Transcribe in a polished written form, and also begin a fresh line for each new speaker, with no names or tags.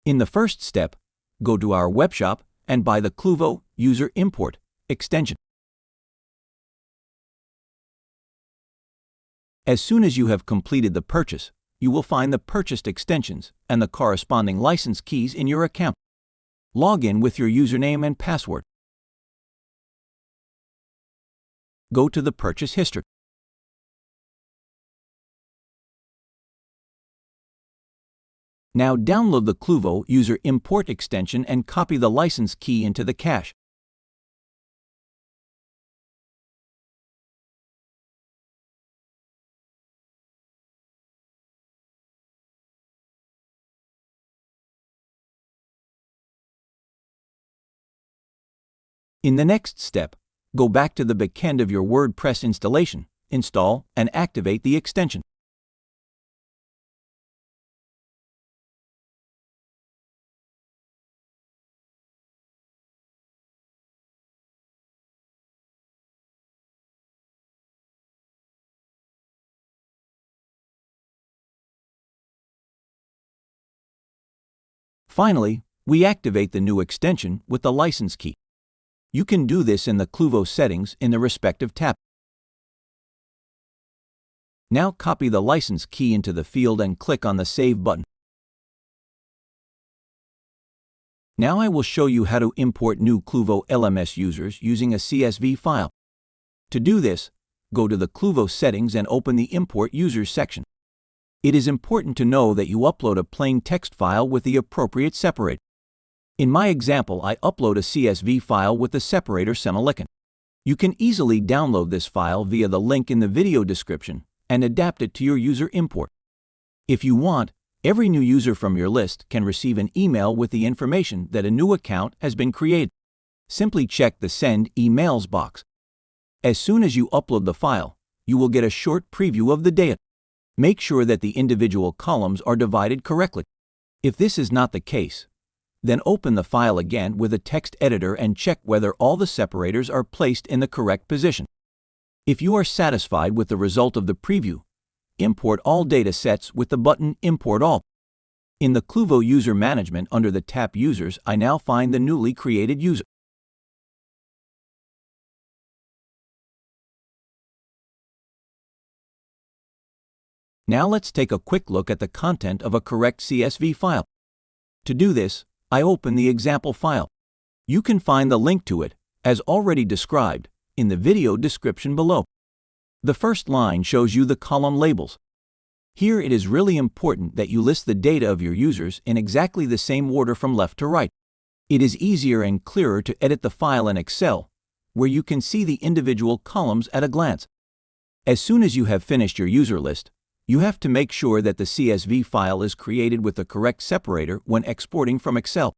In the first step, go to our web shop and buy the Cluvo User Import extension. As soon as you have completed the purchase, you will find the purchased extensions and the corresponding license keys in your account. Log in with your username and password. Go to the purchase history. Now download the Cluvo User Import extension and copy the license key into the cache. In the next step, go back to the backend of your WordPress installation, install and activate the extension. Finally, we activate the new extension with the license key. You can do this in the Cluvo settings in the respective tab. Now copy the license key into the field and click on the Save button. Now I will show you how to import new Cluvo LMS users using a CSV file. To do this, go to the Cluvo settings and open the Import Users section. It is important to know that you upload a plain text file with the appropriate separator. In my example, I upload a CSV file with the separator semicolon. You can easily download this file via the link in the video description and adapt it to your user import. If you want, every new user from your list can receive an email with the information that a new account has been created. Simply check the Send Emails box. As soon as you upload the file, you will get a short preview of the data. Make sure that the individual columns are divided correctly. If this is not the case, then open the file again with a text editor and check whether all the separators are placed in the correct position. If you are satisfied with the result of the preview, import all data sets with the button Import All. In the Cluvo User Management under the tab Users, I now find the newly created user. Now let's take a quick look at the content of a correct CSV file. To do this, I open the example file. You can find the link to it, as already described, in the video description below. The first line shows you the column labels. Here it is really important that you list the data of your users in exactly the same order from left to right. It is easier and clearer to edit the file in Excel, where you can see the individual columns at a glance. As soon as you have finished your user list, you have to make sure that the CSV file is created with the correct separator when exporting from Excel.